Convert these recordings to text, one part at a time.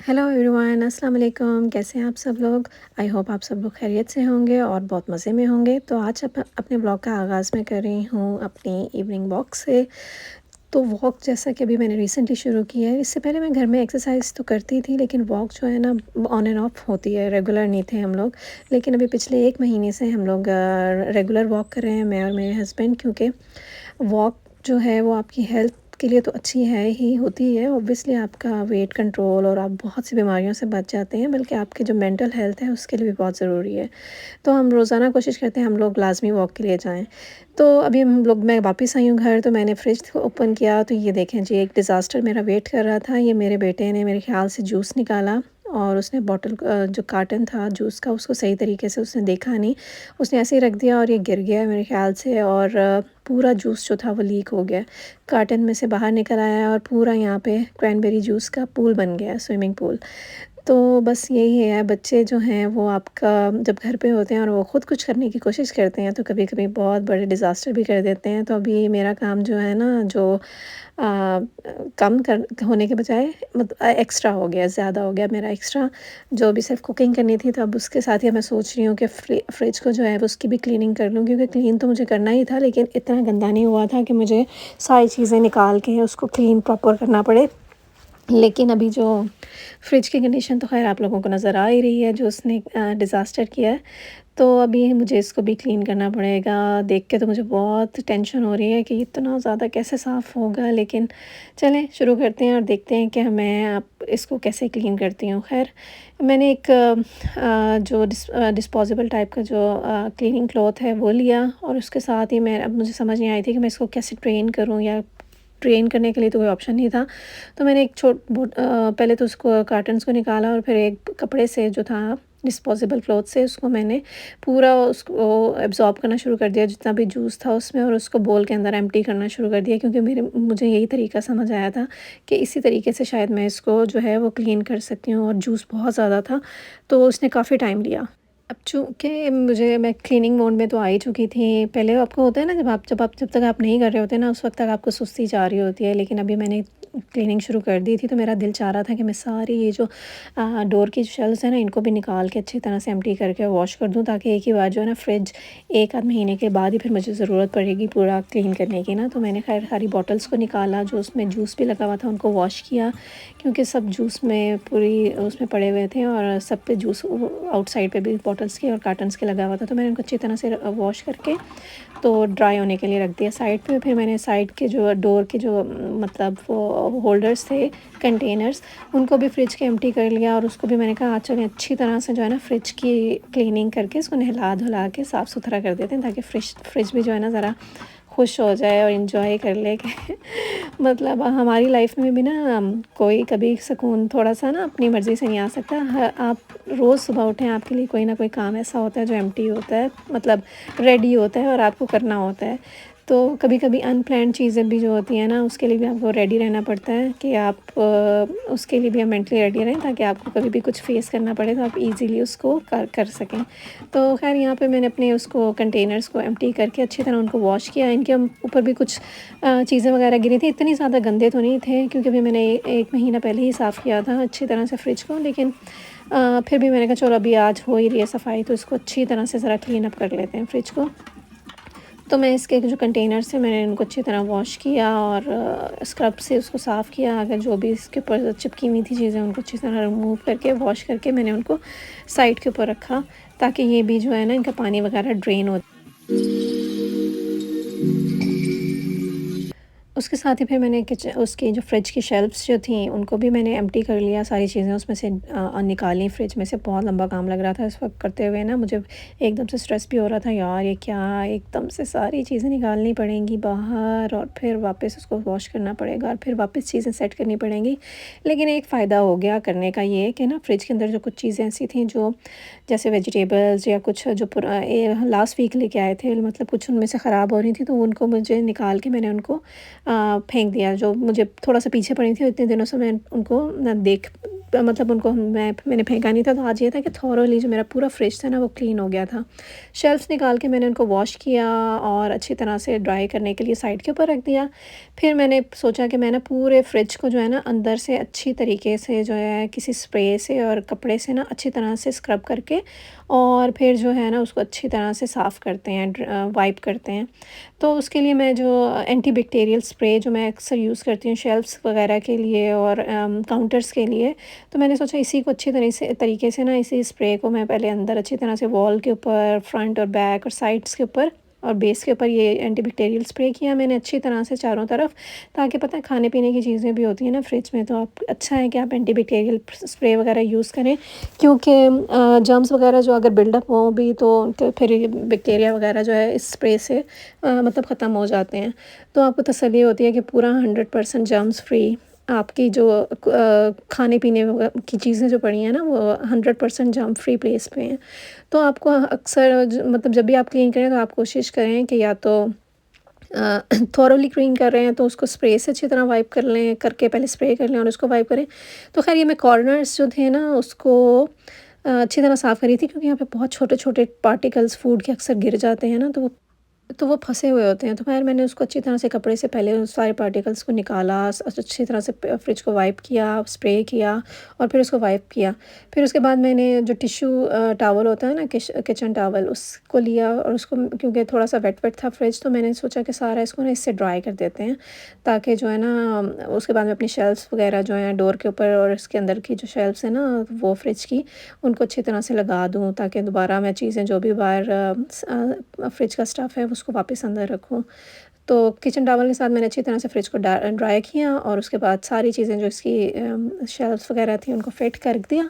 Hello everyone, अस्सलाम वालेकुम। कैसे हैं आप सब लोग? आई होप आप सब लोग खैरियत से होंगे और बहुत मज़े में होंगे। तो आज अपने ब्लॉग का आगाज़ मैं कर रही हूँ अपनी इवनिंग वॉक से। तो वॉक जैसा कि अभी मैंने रिसेंटली शुरू किया है। इससे पहले मैं घर में एक्सरसाइज तो करती थी, लेकिन वॉक जो है ना ऑन एंड ऑफ होती है, रेगुलर नहीं थे हम लोग। लेकिन अभी पिछले 1 महीने से हम लोग रेगुलर वॉक कर रहे हैं, मैं और मेरे हस्बैंड। क्योंकि वॉक जो है वो आपकी हेल्थ के लिए तो अच्छी है ही होती है। ऑब्वियसली आपका वेट कंट्रोल और आप बहुत सी बीमारियों से बच जाते हैं, बल्कि आपकी जो मेंटल हेल्थ है उसके लिए भी बहुत ज़रूरी है। तो हम रोज़ाना कोशिश करते हैं हम लोग लाज़मी वॉक के लिए जाएँ। तो अभी मैं वापस आई हूँ घर, तो मैंने फ्रिज ओपन किया तो ये देखें जी, एक डिज़ास्टर मेरा वेट कर रहा था। ये मेरे बेटे ने मेरे ख़्याल से जूस निकाला और उसने बॉटल जो कार्टन था जूस का उसको सही तरीके से उसने देखा नहीं। उसने ऐसे ही रख दिया और ये गिर गया मेरे ख़्याल से, और पूरा जूस जो था वो लीक हो गया। कार्टन में से बाहर निकल आया और पूरा यहाँ पे क्रैनबेरी जूस का पूल बन गया, स्विमिंग पूल। तो बस यही है, बच्चे जो हैं वो आपका जब घर पे होते हैं और वो ख़ुद कुछ करने की कोशिश करते हैं तो कभी-कभी बहुत बड़े डिज़ास्टर भी कर देते हैं। तो अभी मेरा काम जो है ना, जो कम कर होने के बजाय एक्स्ट्रा हो गया, ज़्यादा हो गया मेरा एक्स्ट्रा। जो अभी सिर्फ़ कुकिंग करनी थी, तो अब उसके साथ ही मैं सोच रही हूँ कि फ्रिज को जो है वो उसकी भी क्लीनिंग कर लूँ, क्योंकि क्लीन तो मुझे करना ही था, लेकिन इतना गंदा नहीं हुआ था कि मुझे सारी चीज़ें निकाल के उसको क्लीन प्रॉपर करना पड़े। लेकिन अभी जो फ्रिज की कंडीशन तो ख़ैर आप लोगों को नज़र आ ही रही है, जो उसने डिज़ास्टर किया है। तो अभी मुझे इसको भी क्लीन करना पड़ेगा। देख के तो मुझे बहुत टेंशन हो रही है कि इतना ज़्यादा कैसे साफ़ होगा, लेकिन चलें शुरू करते हैं और देखते हैं कि मैं अब इसको कैसे क्लीन करती हूँ। ख़ैर मैंने एक जो डिस्पोजेबल टाइप का जो क्लीनिंग क्लॉथ है वो लिया, और उसके साथ ही मैं अब मुझे समझ नहीं आई थी कि मैं इसको कैसे ट्रेन करूँ, या ट्रेन करने के लिए तो कोई ऑप्शन नहीं था। तो मैंने पहले तो उसको कार्टन्स को निकाला और फिर एक कपड़े से जो था डिस्पोजेबल क्लॉथ से उसको मैंने पूरा उसको एब्ज़ॉर्ब करना शुरू कर दिया, जितना भी जूस था उसमें, और उसको बोल के अंदर एम्प्टी करना शुरू कर दिया, क्योंकि मुझे यही तरीका समझ आया था कि इसी तरीके से शायद मैं इसको जो है वो क्लीन कर सकती हूँ। और जूस बहुत ज़्यादा था तो उसने काफ़ी टाइम लिया। अब चूँकि मैं क्लीनिंग मोड में तो आ ही चुकी थी। पहले आपको होता है ना, जब तक आप नहीं कर रहे होते ना, उस वक़्त तक आपको सुस्ती जा रही होती है। लेकिन अभी मैंने क्लीनिंग शुरू कर दी थी, तो मेरा दिल चाह रहा था कि मैं सारी ये जो डोर की शेल्व्स हैं ना, इनको भी निकाल के अच्छी तरह से एम्प्टी करके वॉश कर दूँ, ताकि एक ही बार जो है ना फ्रिज 1 आध महीने के बाद ही फिर मुझे ज़रूरत पड़ेगी पूरा क्लीन करने की ना। तो मैंने खैर सारी बॉटल्स को निकाला, जो उसमें जूस भी लगा हुआ था उनको वॉश किया, क्योंकि सब जूस में पूरी उसमें पड़े हुए थे, और सब पे जूस आउटसाइड पे भी बॉटल्स के और कार्टन्स के लगा हुआ था। तो मैंने उनको अच्छी तरह से वॉश करके तो ड्राई होने के लिए रख दिया साइड पे। फिर मैंने साइड के जो डोर के जो मतलब वो होल्डर्स थे, कंटेनर्स, उनको भी फ्रिज के एम्प्टी कर लिया, और उसको भी मैंने कहा आज चलें अच्छी तरह से जो है ना फ्रिज की क्लीनिंग करके इसको नहला धुला के साफ़ सुथरा कर देते हैं, ताकि फ्रिज भी जो है ना ज़रा खुश हो जाए और इन्जॉय कर ले कि मतलब हमारी लाइफ में भी ना कोई कभी सुकून थोड़ा सा ना अपनी मर्ज़ी से नहीं आ सकता। आप रोज़ सुबह उठें, आपके लिए कोई ना कोई काम ऐसा होता है जो एम्प्टी होता है, मतलब रेडी होता है और आपको करना होता है। तो कभी-कभी अनप्लान्ड चीज़ें भी जो होती हैं ना, उसके लिए भी आपको रेडी रहना पड़ता है कि आप उसके लिए भी आप मेंटली रेडी रहें, ताकि आपको कभी भी कुछ फेस करना पड़े तो आप इजीली उसको कर सकें। तो खैर यहाँ पे मैंने अपने उसको कंटेनर्स को एम्प्टी करके अच्छी तरह उनको वॉश किया। इनके ऊपर भी कुछ चीज़ें वगैरह गिरी थी, इतनी ज़्यादा गंदे तो नहीं थे, क्योंकि अभी मैंने 1 महीना पहले ही साफ़ किया था अच्छी तरह से फ्रिज को। लेकिन फिर भी मैंने कहा चलो अभी आज हो ही रही है सफाई, तो इसको अच्छी तरह से ज़रा क्लीन अप कर लेते हैं फ्रिज को। तो मैं इसके जो कंटेनर्स हैं मैंने इनको अच्छी तरह वॉश किया और स्क्रब से उसको साफ़ किया। अगर जो भी इसके ऊपर चिपकी हुई थी चीज़ें उनको अच्छी तरह रिमूव करके वॉश करके मैंने उनको साइड के ऊपर रखा, ताकि ये भी जो है ना इनका पानी वगैरह ड्रेन हो। उसके साथ ही फिर मैंने उसकी जो फ्रिज की शेल्फ्स जो थी उनको भी मैंने एम्प्टी कर लिया, सारी चीज़ें उसमें से निकाली फ्रिज में से। बहुत लंबा काम लग रहा था इस वक्त करते हुए ना, मुझे एकदम से स्ट्रेस भी हो रहा था, यार ये क्या एकदम से सारी चीज़ें निकालनी पड़ेंगी बाहर, और फिर वापस उसको वॉश करना पड़ेगा, और फिर वापस चीज़ें सेट करनी पड़ेंगी। लेकिन एक फ़ायदा हो गया करने का, ये कि ना फ्रिज के अंदर जो कुछ चीज़ें ऐसी थी जो जैसे वेजिटेबल्स या कुछ जो लास्ट वीक लेके आए थे, मतलब कुछ उनमें से ख़राब हो रही थी, तो उनको मुझे निकाल के मैंने उनको फेंक दिया। जो मुझे थोड़ा सा पीछे पड़ी थी, इतने दिनों से मैं उनको मतलब उनको मैंने फेंका नहीं था। तो आज ये था कि थॉरोली जो मेरा पूरा फ्रिज था ना वो क्लीन हो गया था। शेल्फ्स निकाल के मैंने उनको वॉश किया और अच्छी तरह से ड्राई करने के लिए साइड के ऊपर रख दिया। फिर मैंने सोचा कि मैं ना पूरे फ्रिज को जो है ना अंदर से अच्छी तरीके से जो है किसी स्प्रे से और कपड़े से ना अच्छी तरह से स्क्रब करके और फिर जो है ना उसको अच्छी तरह से साफ़ करते हैं, वाइप करते हैं। तो उसके लिए मैं जो एंटी बैक्टीरियल स्प्रे जो मैं अक्सर यूज़ करती हूँ शेल्फ्स वगैरह के लिए और काउंटर्स के लिए, तो मैंने सोचा इसी को अच्छी तरीके से ना इसी स्प्रे को मैं पहले अंदर अच्छी तरह से वॉल के ऊपर, फ्रंट और बैक और साइड्स के ऊपर और बेस के ऊपर ये एंटी बैक्टीरियल स्प्रे किया मैंने अच्छी तरह से चारों तरफ, ताकि पता है खाने पीने की चीज़ें भी होती हैं ना फ्रिज में, तो आप अच्छा है कि आप एंटी बैक्टीरियल स्प्रे वगैरह यूज़ करें, क्योंकि जर्म्स वगैरह जो अगर बिल्डअप हो भी तो फिर ये बैक्टीरिया वगैरह जो है इस स्प्रे से मतलब ख़त्म हो जाते हैं। तो आपको तसल्ली होती है कि पूरा 100% जर्म्स फ्री आपकी जो खाने पीने की चीज़ें जो पड़ी हैं ना वो 100% जर्म फ्री प्लेस पे हैं। तो आपको अक्सर मतलब जब भी आप क्लीन करें तो आप कोशिश करें कि या तो थॉरोली क्लीन कर रहे हैं तो उसको स्प्रे से अच्छी तरह वाइप कर लें, करके पहले स्प्रे कर लें और उसको वाइप करें। तो खैर ये मैं कॉर्नर्स जो थे ना उसको अच्छी तरह साफ़ करी थी, क्योंकि यहाँ पे बहुत छोटे-छोटे पार्टिकल्स फूड के अक्सर गिर जाते हैं ना, तो वो फँसे हुए होते हैं। तो ख़ैर मैंने उसको अच्छी तरह से कपड़े से पहले उन सारे पार्टिकल्स को निकाला, अच्छी तरह से फ्रिज को वाइप किया, स्प्रे किया और फिर उसको वाइप किया। फिर उसके बाद मैंने जो टिश्यू टॉवल होता है ना, किचन टॉवल, उसको लिया और उसको, क्योंकि थोड़ा सा वेट वेट था फ्रिज, तो मैंने सोचा कि सारा इसको ना इससे ड्राई कर देते हैं, ताकि जो है ना उसके बाद में अपनी शेल्फ्स वगैरह जो हैं डोर के ऊपर और इसके अंदर की जो शेल्फ्स हैं ना वो फ्रिज की, उनको अच्छी तरह से लगा दूँ, ताकि दोबारा मैं चीज़ें जो भी बाहर फ्रिज का स्टफ़ है उसको वापस अंदर रखूँ। तो किचन टॉवल के साथ मैंने अच्छी तरह से फ्रिज को ड्राई किया और उसके बाद सारी चीज़ें जो इसकी शेल्फ्स वगैरह थी उनको फिट कर दिया।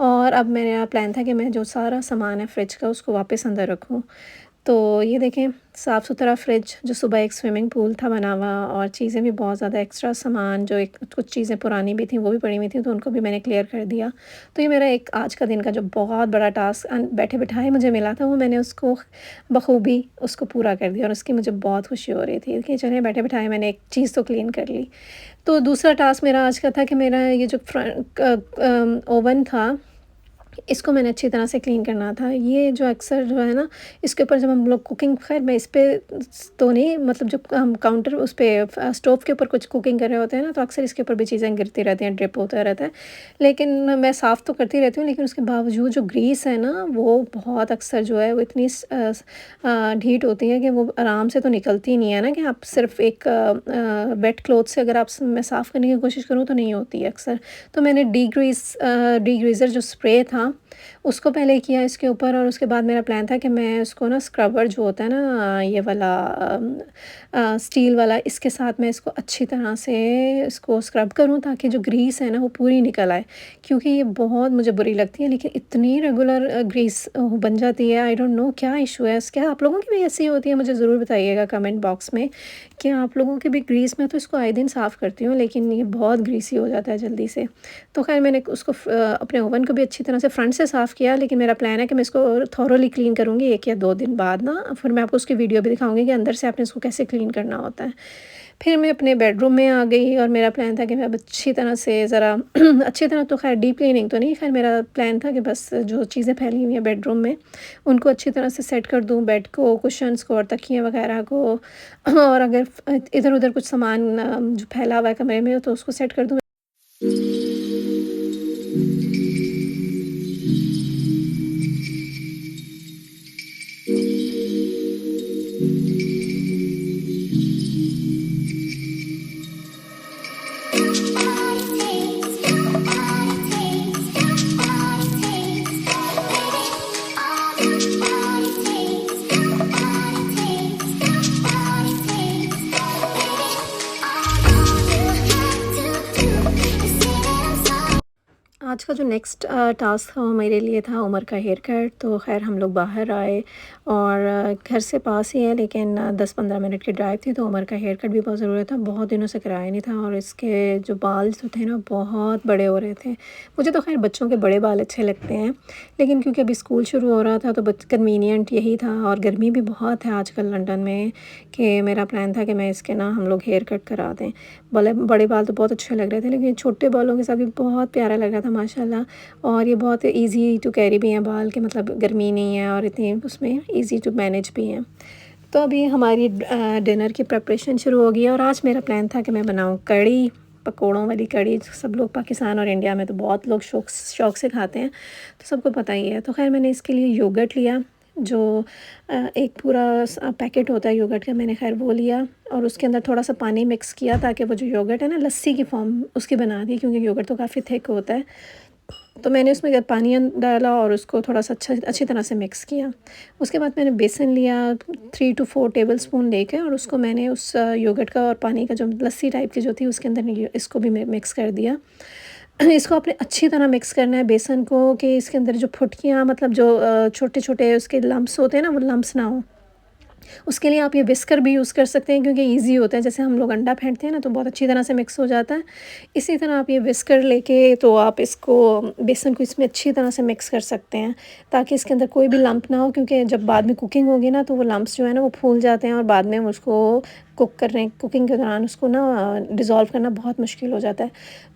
और अब मेरा प्लान था कि मैं जो सारा सामान है फ्रिज का उसको वापस अंदर रखूँ। तो ये देखें साफ़ सुथरा फ्रिज, जो सुबह एक स्विमिंग पूल था बना हुआ और चीज़ें भी बहुत ज़्यादा एक्स्ट्रा सामान, जो एक कुछ चीज़ें पुरानी भी थी वो भी पड़ी हुई थी, तो उनको भी मैंने क्लियर कर दिया। तो ये मेरा एक आज का दिन का जो बहुत बड़ा टास्क बैठे बिठाए मुझे मिला था, वो मैंने उसको बखूबी उसको पूरा कर दिया और उसकी मुझे बहुत खुशी हो रही थी कि चलिए बैठे बिठाए मैंने एक चीज़ तो क्लीन कर ली। तो दूसरा टास्क मेरा आज का था कि मेरा ये जो ओवन था, इसको मैंने अच्छी तरह से क्लीन करना था। ये जो अक्सर जो है ना इसके ऊपर जब हम लोग कुकिंग, खैर मैं इस पे तो नहीं, मतलब जब हम काउंटर उस पे स्टोव के ऊपर कुछ कुकिंग कर रहे होते हैं ना, तो अक्सर इसके ऊपर भी चीज़ें गिरती रहती हैं, ड्रिप होता रहता है। लेकिन मैं साफ़ तो करती रहती हूँ, लेकिन उसके बावजूद जो ग्रीस है ना वो बहुत अक्सर जो है वो इतनी ढीठ होती है कि वो आराम से तो निकलती नहीं है ना, कि आप सिर्फ एक वेट क्लॉथ से अगर आप मैं साफ़ करने की कोशिश करूँ तो नहीं होती है अक्सर। तो मैंने डीग्रीज़र जो स्प्रे था उसको पहले किया इसके ऊपर, और उसके बाद मेरा प्लान था कि मैं उसको ना स्क्रबर जो होता है ना ये वाला स्टील वाला, इसके साथ मैं इसको अच्छी तरह से इसको स्क्रब करूं, ताकि जो ग्रीस है ना वो पूरी निकल आए, क्योंकि ये बहुत मुझे बुरी लगती है, लेकिन इतनी रेगुलर ग्रीस बन जाती है। आई डोंट नो क्या इशू है, क्या आप लोगों की भी ऐसी होती है? मुझे ज़रूर बताइएगा कमेंट बॉक्स में कि आप लोगों की भी ग्रीस, में तो इसको आए दिन साफ़ करती हूँ लेकिन ये बहुत ग्रीसी हो जाता है जल्दी से। तो खैर मैंने उसको अपने ओवन को भी अच्छी तरह से फ्रंट से साफ़ किया, लेकिन मेरा प्लान है कि मैं इसको थॉरोली क्लीन करूँगी 1 या 2 दिन बाद ना, फिर मैं आपको उसकी वीडियो भी दिखाऊँगी कि अंदर से आपने इसको कैसे क्लीन करना होता है। फिर मैं अपने बेडरूम में आ गई और मेरा प्लान था कि मैं अब अच्छी तरह से ज़रा अच्छी तरह तो खैर डीप क्लीनिंग तो नहीं, खैर मेरा प्लान था कि बस जो चीज़ें फैली हुई हैं बेडरूम में उनको अच्छी तरह से सेट कर दूँ, बेड को, कुशन्स को और तकिए वगैरह को, और अगर इधर-उधर कुछ सामान जो फैला हुआ है कमरे में तो उसको सेट कर दूँ। आज का जो नेक्स्ट टास्क था वो मेरे लिए था उमर का हेयर कट। तो ख़ैर हम लोग बाहर आए और घर से पास ही है, लेकिन 10-15 मिनट की ड्राइव थी। तो उमर का हेयर कट भी बहुत ज़रूरी था, बहुत दिनों से कराया नहीं था और इसके जो बाल जो थे ना बहुत बड़े हो रहे थे। मुझे तो खैर बच्चों के बड़े बाल अच्छे लगते हैं, लेकिन क्योंकि अभी स्कूल शुरू हो रहा था तो कन्वीनियंट यही था और गर्मी भी बहुत है आजकल लंदन में, कि मेरा प्लान था कि मैं इसके ना हम लोग हेयर कट करा दें। बड़े बड़े बाल तो बहुत अच्छे लग रहे थे, लेकिन छोटे बालों के साथ भी बहुत प्यारा लग रहा था माशाल्लाह। और ये बहुत इजी टू कैरी भी हैं बाल के, मतलब गर्मी नहीं है और इतनी उसमें इजी टू मैनेज भी हैं। तो अभी हमारी डिनर की प्रिपरेशन शुरू हो गई है और आज मेरा प्लान था कि मैं बनाऊं कड़ी, पकोड़ों वाली कड़ी। सब लोग पाकिस्तान और इंडिया में तो बहुत लोग शौक़ से खाते हैं, तो सबको पता ही है। तो खैर मैंने इसके लिए योगर्ट लिया, जो एक पूरा पैकेट होता है योगर्ट का, मैंने खैर वो लिया और उसके अंदर थोड़ा सा पानी मिक्स किया ताकि वो जो योगर्ट है ना लस्सी की फॉर्म उसकी बना दी, क्योंकि योगर्ट तो काफ़ी थिक होता है। तो मैंने उसमें पानी डाला और उसको थोड़ा सा अच्छी तरह से मिक्स किया। उसके बाद मैंने बेसन लिया 3 to 4 टेबलस्पून लेके, और उसको मैंने उस योगर्ट का और पानी का जो लस्सी टाइप की जो थी उसके अंदर इसको भी मिक्स कर दिया। इसको आपने अच्छी तरह मिक्स करना है बेसन को, कि इसके अंदर जो फुटकियाँ, मतलब जो छोटे-छोटे उसके लम्प्स होते हैं ना, वो लम्प्स ना हो। उसके लिए आप ये विस्कर भी यूज़ कर सकते हैं, क्योंकि ईज़ी होता है। जैसे हम लोग अंडा फेंटते हैं ना तो बहुत अच्छी तरह से मिक्स हो जाता है। इसी तरह आप ये विस्कर लेके तो आप इसको बेसन को इसमें अच्छी तरह से मिक्स कर सकते हैं, ताकि इसके अंदर कोई भी लम्प ना हो, क्योंकि जब बाद में कुकिंग होगी ना तो वो लम्प्स जो है ना वो फूल जाते हैं और बाद में उसको कुकिंग के दौरान उसको ना डिज़ोल्व करना बहुत मुश्किल हो जाता है।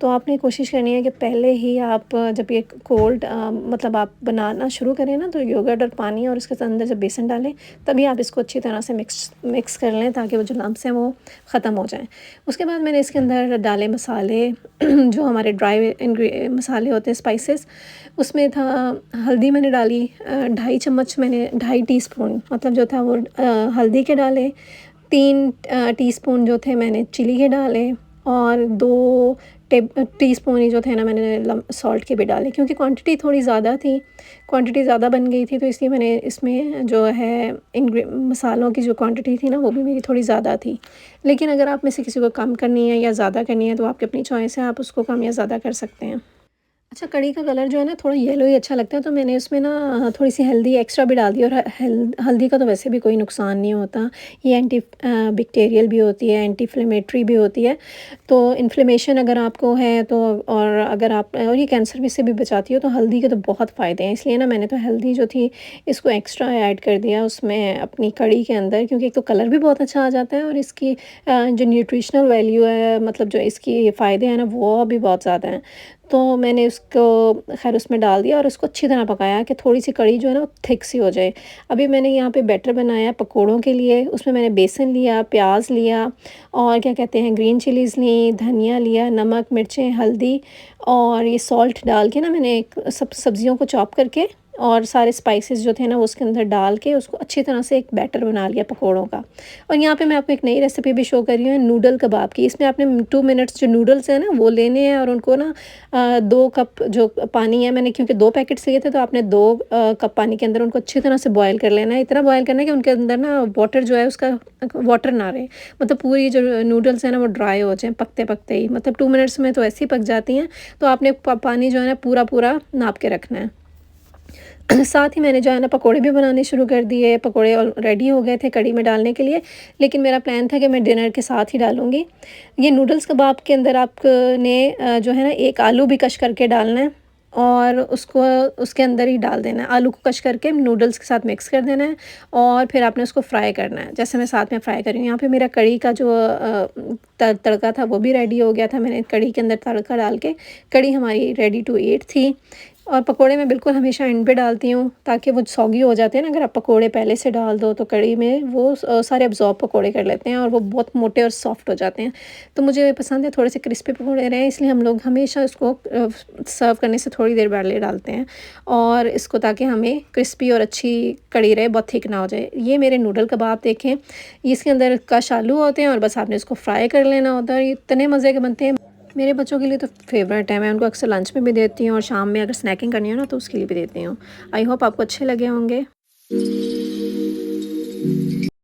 तो आपने कोशिश करनी है कि पहले ही आप जब ये कोल्ड मतलब आप बनाना शुरू करें ना, तो योगर्ट और पानी और इसके अंदर जब बेसन डालें तभी आप इसको अच्छी तरह से मिक्स कर लें, ताकि वो जो लम्प्स हैं वो ख़त्म हो जाएं। उसके बाद मैंने इसके अंदर डाले मसाले जो हमारे ड्राई मसाले होते हैं, स्पाइसेस। उसमें था हल्दी मैंने डाली 2.5 चम्मच, मैंने 2.5 टीस्पून मतलब जो था वो हल्दी के डाले। 3 टीस्पून जो थे मैंने चिली के डाले, और 2 टीस्पून ही जो थे ना मैंने सॉल्ट के भी डाले, क्योंकि क्वांटिटी थोड़ी ज़्यादा थी, क्वांटिटी ज़्यादा बन गई थी, तो इसलिए मैंने इसमें जो है मसालों की जो क्वांटिटी थी ना वो भी मेरी थोड़ी ज़्यादा थी। लेकिन अगर आप में से किसी को कम करनी है या ज़्यादा करनी है तो आपकी अपनी चॉइस है, आप उसको कम या ज़्यादा कर सकते हैं। अच्छा, कड़ी का कलर जो है ना थोड़ा येलो ही अच्छा लगता है, तो मैंने उसमें ना थोड़ी-सी हल्दी एक्स्ट्रा भी डाल दी। और हल्दी का तो वैसे भी कोई नुकसान नहीं होता, ये एंटी बैक्टीरियल भी होती है, एंटी इन्फ्लेमेटरी भी होती है। तो इन्फ्लेमेशन अगर आपको है तो, और अगर आप, और ये कैंसर भी से भी बचाती हो, तो हल्दी के तो बहुत फ़ायदे हैं। इसलिए ना मैंने तो हल्दी जो थी इसको एक्स्ट्रा ऐड कर दिया उसमें अपनी कड़ी के अंदर, क्योंकि एक तो कलर भी बहुत अच्छा आ जाता है और इसकी जो न्यूट्रिशनल वैल्यू है, मतलब जो इसकी फ़ायदे हैं ना वो भी बहुत ज़्यादा हैं। तो मैंने उसको खैर उसमें डाल दिया और उसको अच्छी तरह पकाया कि थोड़ी सी कड़ी जो है ना वो थिक सी हो जाए। अभी मैंने यहाँ पे बैटर बनाया पकोड़ों के लिए। उसमें मैंने बेसन लिया, प्याज लिया, और क्या कहते हैं ग्रीन चिलीज़ ली, धनिया लिया, नमक, मिर्चें, हल्दी, और ये सॉल्ट डाल के ना मैंने सब सब्ज़ियों को चॉप करके और सारे स्पाइसेस जो थे ना वो उसके अंदर डाल के उसको अच्छी तरह से एक बैटर बना लिया पकोड़ों का। और यहाँ पे मैं आपको एक नई रेसिपी भी शो कर रही हूँ नूडल कबाब की। इसमें आपने 2 मिनट्स जो नूडल्स हैं ना वो लेने हैं और उनको ना 2 कप जो पानी है, मैंने क्योंकि 2 पैकेट्स लिए थे तो आपने 2 कप पानी के अंदर उनको अच्छी तरह से बॉयल कर लेना है। इतना बॉयल करना है कि उनके अंदर ना वाटर जो है उसका वाटर ना रहे, मतलब पूरी जो नूडल्स हैं ना वो ड्राई हो जाएँ पकते-पकते ही, मतलब 2 मिनट्स में तो ऐसे ही पक जाती हैं। तो आपने पानी जो है ना पूरा नाप के रखना है। साथ ही मैंने जो है ना पकोड़े भी बनाने शुरू कर दिए। पकोड़े रेडी हो गए थे कड़ी में डालने के लिए, लेकिन मेरा प्लान था कि मैं डिनर के साथ ही डालूँगी। ये नूडल्स कबाब के अंदर आपने जो है ना एक आलू भी कश करके डालना है और उसको उसके अंदर ही डाल देना है। आलू को कश करके नूडल्स के साथ मिक्स कर देना है और फिर आपने उसको फ्राई करना है, जैसे मैं साथ में फ्राई कर रही हूँ। यहाँ पे मेरा कड़ी का जो तड़का था वो भी रेडी हो गया था। मैंने कड़ी के अंदर तड़का डाल के कड़ी हमारी रेडी टू ईट थी। और पकोड़े मैं बिल्कुल हमेशा एंड पे डालती हूँ ताकि वो सॉगी हो जाते हैं ना। अगर आप पकोड़े पहले से डाल दो तो कड़ी में वो सारे अब्जॉर्ब पकोड़े कर लेते हैं और वो बहुत मोटे और सॉफ्ट हो जाते हैं। तो मुझे पसंद है थोड़े से क्रिस्पी पकोड़े रहें, इसलिए हम लोग हमेशा इसको सर्व करने से थोड़ी देर पहले डालते हैं और इसको, ताकि हमें क्रिस्पी और अच्छी कड़ी रहे, बहुत थिक ना हो जाए। ये मेरे नूडल कबाब देखें, इसके अंदर कश आलू होते हैं और बस आपने इसको फ्राई कर लेना होता है। ये इतने मज़े के बनते हैं, मेरे बच्चों के लिए तो फेवरेट है। मैं उनको अक्सर लंच में भी देती हूँ और शाम में अगर स्नैकिंग करनी हो ना तो उसके लिए भी देती हूँ। आई होप आपको अच्छे लगे होंगे।